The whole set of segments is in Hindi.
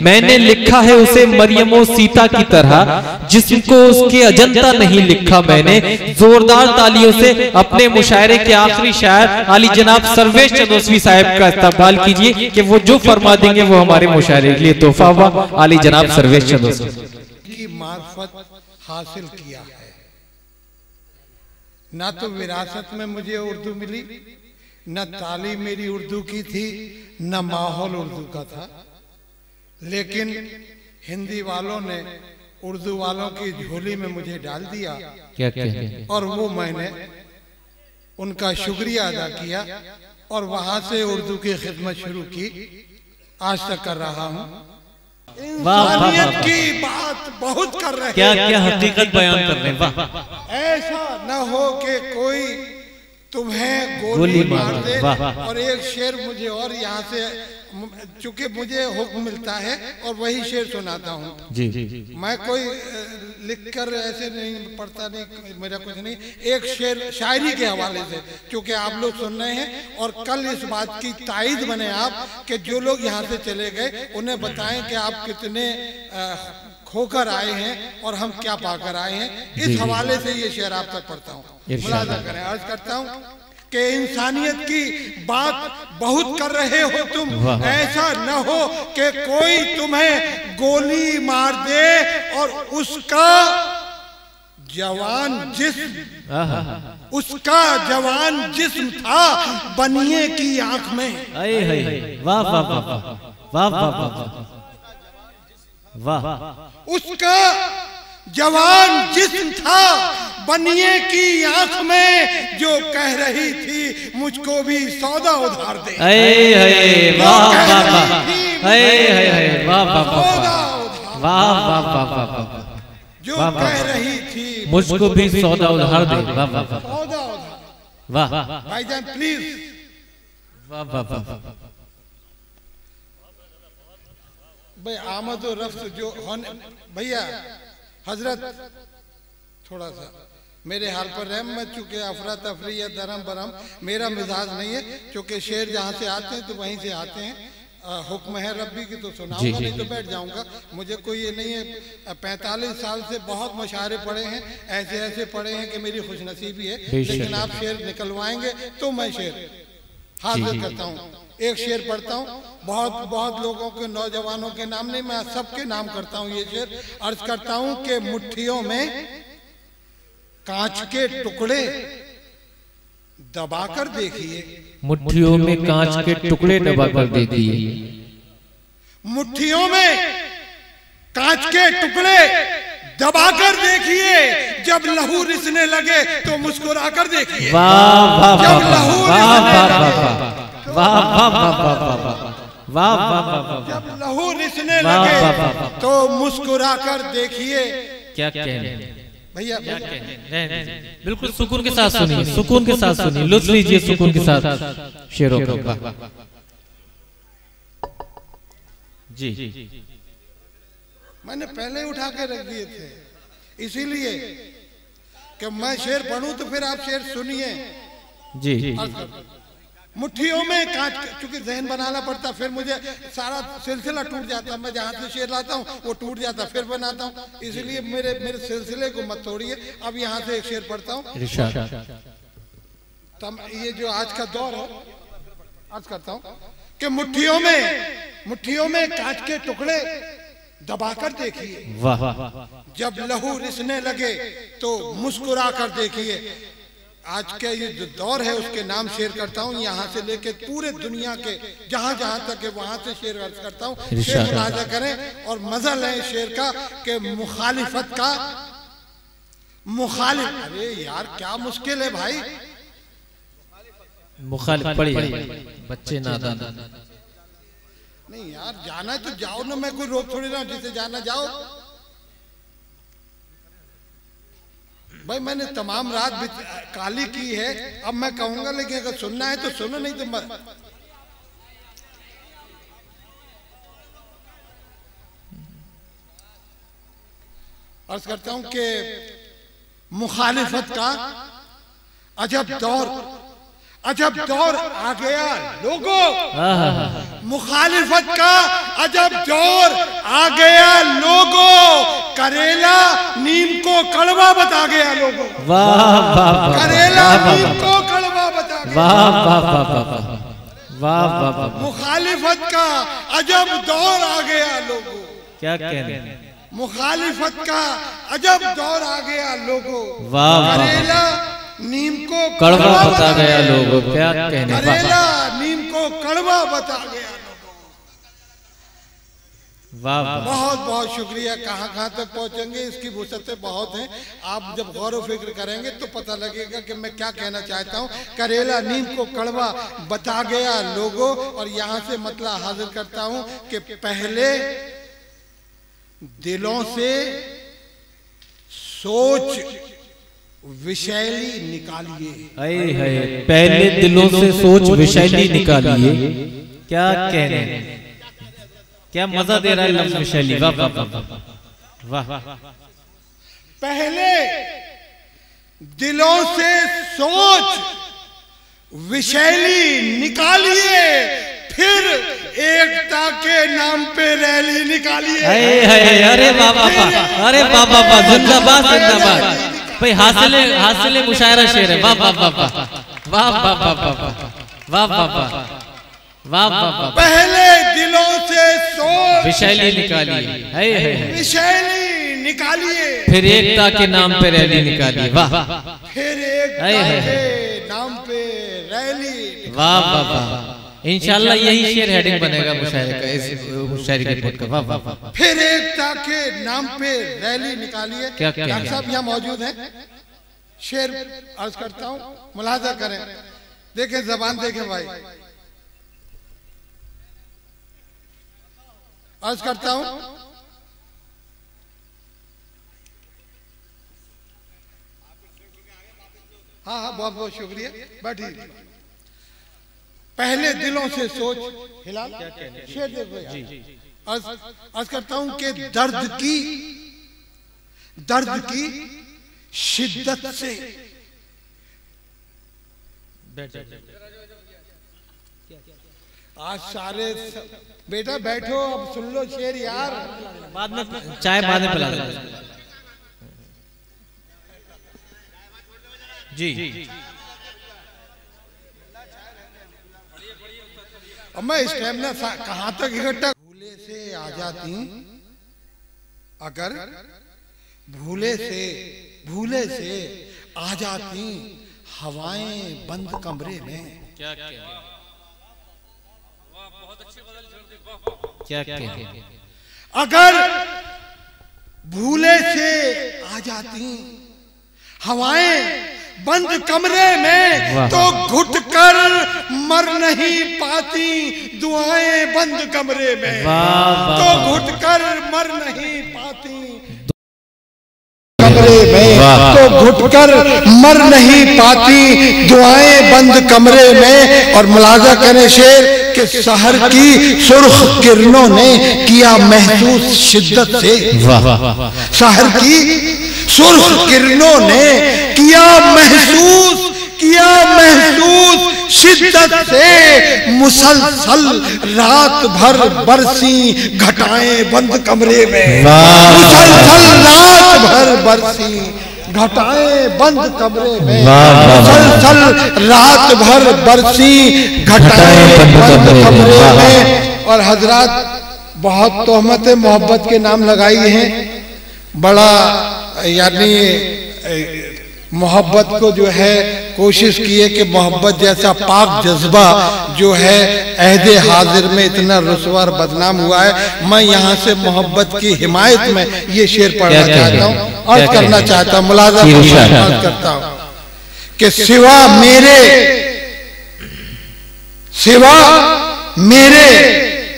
मैंने लिखा है उसे मरियम और सीता की तरह, जिसको उसके अजंता नहीं लिखा मैंने। जोरदार तालियों से अपने मुशायरे के आखिरी शायर आली जनाब सर्वेश चंदोसवी साहब का इस्तकबाल कीजिए कि वो जो फरमा देंगे वो हमारे मुशायरे के लिए तोहफा हुआ। आली जनाब सर्वेश चंदोसवी की मार्फत हासिल किया है। ना तो विरासत में मुझे उर्दू मिली, न तालीम मेरी उर्दू की थी, न माहौल उर्दू का था, लेकिन हिंदी वालों ने उर्दू वालों की झोली में मुझे डाल दिया। क्या और वो मैंने उनका शुक्रिया अदा किया और वहां से उर्दू की खिदमत शुरू की, आज तक कर रहा हूँ। इंसानियत की बात बहुत कर रहे हैं, क्या हकीकत बयान कर रहे हैं। वाह, ऐसा न हो कि कोई तुम्हें गोली मार दे। और एक शेर मुझे और यहाँ से, चूंकि मुझे हुक्म मिलता है और वही शेर सुनाता हूँ जी। मैं कोई लिखकर ऐसे नहीं पढ़ता, नहीं मेरा कुछ नहीं। एक शेर शायरी के हवाले से, क्योंकि आप लोग सुन रहे हैं और कल इस बात की तायद बने आप कि जो लोग यहाँ से चले गए उन्हें बताएं कि आप कितने खोकर आए हैं और हम क्या पाकर आए हैं। इस हवाले से ये शेर आप तक पढ़ता हूँ, मुलाजा करें। अर्ज करता हूँ कि इंसानियत की बात बहुत कर रहे हो तुम, ऐसा न हो कि कोई तुम्हें गोली मार दे और उसका जवान जिस्म था बनिए की आंख में। वाह वाह वाह वाह वाह वाह। उसका जवान जिस्म था बनिए की आंख में, जो कह रही थी मुझको भी सौदा उधार दे। वाह वाह वाह वाह, जो कह रही थी मुझको भी सौदा उधार दे। वाह वाह सौदा उधार। वाह भाईजान प्लीज। वाह वाह वाह। भाई आमद और रफ्त जो होने, भैया हजरत थोड़ा सा मेरे हाल पर रहम मत, चूंकि अफरा तफरी या दरम बरम मेरा मिजाज नहीं है। चूंकि शेर जहाँ से आते हैं तो वहीं से आते हैं, हुक्म है रब्बी की तो सुनाऊंगा, नहीं तो बैठ जाऊंगा। मुझे कोई ये नहीं है। 45 साल से बहुत मुशायरे पढ़े हैं, ऐसे ऐसे पढ़े हैं कि मेरी खुशनसीबी है। लेकिन आप शेर निकलवाएंगे तो मैं शेर हाजिर करता हूँ। एक शेर पढ़ता हूँ, बहुत लोगों के, नौजवानों के नाम नहीं, मैं सबके नाम करता हूँ ये शेर। अर्ज करता हूँ कि मुट्ठियों में कांच के टुकड़े दबाकर देखिए, मुट्ठियों में कांच के टुकड़े दबाकर देखिए, मुट्ठियों में कांच के टुकड़े दबाकर देखिए, जब लहू रिसने लगे तो मुस्कुराकर देखिए। जब लहू जब लहू रिसने लगे तो मुस्कुराकर देखिए। क्या कहने भैया, बिल्कुल सुकून के साथ सुनिए, सुकून के साथ सुनिए, लुत्फ लीजिए सुकून के साथ शेरों का। जी मैंने पहले उठा के रख दिए थे, इसीलिए कि मैं शेर पढ़ूं तो फिर आप शेर सुनिए। जी। मुट्ठियों में कांच, चूंकि जहन बनाना पड़ता, फिर मुझे सारा सिलसिला टूट जाता। मैं जहाँ से शेर लाता हूँ वो टूट जाता, फिर बनाता हूँ। इसलिए मेरे सिलसिले को मत तोड़िए। अब यहाँ से एक शेर पढ़ता हूँ। तब ये जो आज का दौर है, आज करता हूँ कि मुट्ठियों में कांच के टुकड़े दबाकर देखिए, जब लहू रिसने लगे तो मुस्कुरा कर देखिए। आज के ये जो दौर है उसके नाम शेर करता हूँ, यहाँ से लेके पूरे दुनिया के जहाँ जहाँ तक है वहां से शेर अर्ज करता हूँ। शेर मुलाजा करें और मजा लें शेर का कि मुखालिफत का मुखालिफ। अरे यार क्या मुश्किल है भाई, मुखालिफ पढ़िए, बच्चे नादान। नहीं यार, जाना तो जाओ ना, मैं कोई रोक थोड़ी रहा हूँ, जिसे जाना जाओ। भाई मैंने तमाम रात काली की है, अब मैं कहूंगा, लेकिन अगर सुनना है तो सुनो, नहीं तो मत। अर्ज करता हूं कि मुखालिफत का अजब दौर आ गया लोगों। मुखालिफत का अजब दौर आ गया लोगों, करेला नीम को कड़वा बता गया लोगों। वाह वाह, करेला नीम को कड़वा बता गया। वाह वाह वाह वाह वाह। मुखालिफत का अजब दौर आ गया लोगों। क्या कहने, मुखालिफत का अजब दौर आ गया लोगों। वाह, करेला नीम को कड़वा बता गया लोगों। क्या कहने, करेला नीम को कड़वा बता गया। वाह वाह। बहुत बहुत शुक्रिया। कहाँ तक पहुँचेंगे इसकी वुसअतें बहुत हैं। आप जब गौर फिक्र करेंगे तो पता लगेगा कि मैं क्या कहना चाहता हूँ। करेला नीम को कड़वा बता गया लोगों। और यहाँ से मतलब हाजिर करता हूँ कि पहले दिलों से सोच विषैली निकालिए। पहले दिलों से सोच विषैली निकालिए। क्या कहने, क्या मजा दे रहा है लफ्ज़ विषैली। वाह वाह वाह। पहले दिलों से सोच विषैली निकालिए, फिर एकता के नाम पे रैली निकालिए। अरे वाह वाह, अरे वाह वाह, जिंदाबाद जिंदाबाद भाई। हासिले मुशायरा शेर है। वाह वाह वाह वाह वाह वाह वाह वाह वाह वाह वाह। पहले दिलों से सोच विषैली निकालिए, विषैली निकालिए, फिर एकता के नाम पे रैली निकालिए। वाह, फिर एकता के नाम पे रैली। वाह वाह वाह। इंशाल्लाह यही शेर हेडिंग बनेगा मुशायरे का, इस शायरी के रिपोर्ट का। वाह वाह वाह। फिर एकता के नाम पे रैली निकालिए। डॉक्टर साहब यहाँ मौजूद हैं। शेर अर्ज करता हूँ, मुलाजा करें। देखें जबान, देखें भाई। अर्ज करता हूं, हाँ बहुत बहुत शुक्रिया। बैठिए। पहले दिलों से सोच हिला। शेर देखो। अर्ज करता हूं कि दर्द की शिद्दत से। आज सारे बेटा बैठो, अब सुन लो शेर यार। बाद में चाय बाद में पिला देना जी। अब मैं इस टाइम ना कहां तक इकट्ठा। भूले से आ जाती अगर, भूले से आ जाती हवाएं बंद कमरे में। क्या अगर भूले से आ जाती हवाएं बंद कमरे में, तो घुट कर मर नहीं पाती दुआएं बंद कमरे में। तो घुट कर मर नहीं पाती कमरे में, तो घुट कर मर नहीं पाती दुआएं बंद कमरे में। और मुलाजा करें शेर कि सहर की सुर्ख किरणों ने किया महसूस शिद्दत से। सहर की सुर्ख किरणों ने किया महसूस शिद्दत से। मुसलसल रात भर बरसी घटाएं बंद कमरे में। मुसलसल रात भर बरसी घटाएं बंद कमरे में। मुसलसल रात भर बरसी घटाएं बंद कमरे में। और हजरात बहुत तोहमत मोहब्बत के नाम लगाई हैं। बड़ा यानी मोहब्बत को जो है कोशिश की है कि मोहब्बत जैसा पाक जज्बा जो है अहदे हाजिर में इतना रुसवा और बदनाम हुआ है। मैं यहाँ से मोहब्बत की हिमायत में ये शेर पढ़ना चाहता हूँ, अर्ज करना चाहता हूँ, मुलाजा अर्ज करता हूँ कि सिवा मेरे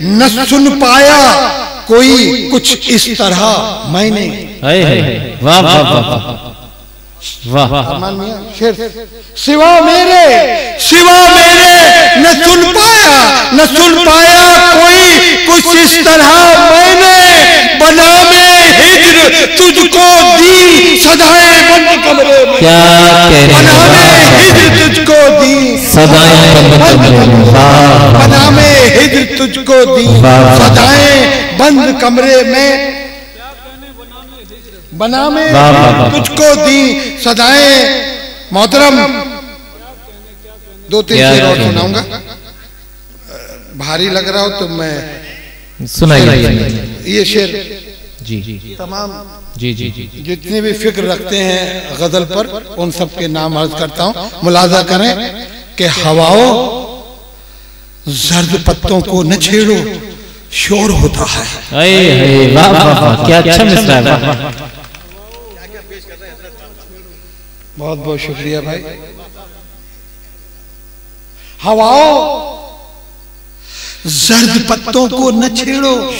न सुन पाया कोई कुछ इस तरह मैंने। वाह वाह वाह वाह। शेर सिवा मेरे न सुन पाया कोई कुछ इस तरह मैंने। बना में हिज्र तुझको दी सदाएं बंद कमरे में। क्या बना में हिज्र तुझको दी सदाएं बंद कमरे में, पनामे हिज्र तुझको दी, सदाएं बंद कमरे में बनामे तुझको दी, सदाएं। मोहतरम, 2-3 शेर और सुनाऊंगा, भारी लग रहा हो तो मैं सुनाइए। ये शेर जी तमाम जी जी जितने भी फिक्र रखते हैं गजल पर, उन सब के नाम अर्ज करता हूँ। मुलाजा करें कि हवाओं जर्द पत्तों को न छेड़ो, शोर होता है। वाह वाह वाह, क्या अच्छा मिसरा है। बहुत बहुत शुक्रिया भाई। हवाओं जर्द पत्तों को न छेड़ो,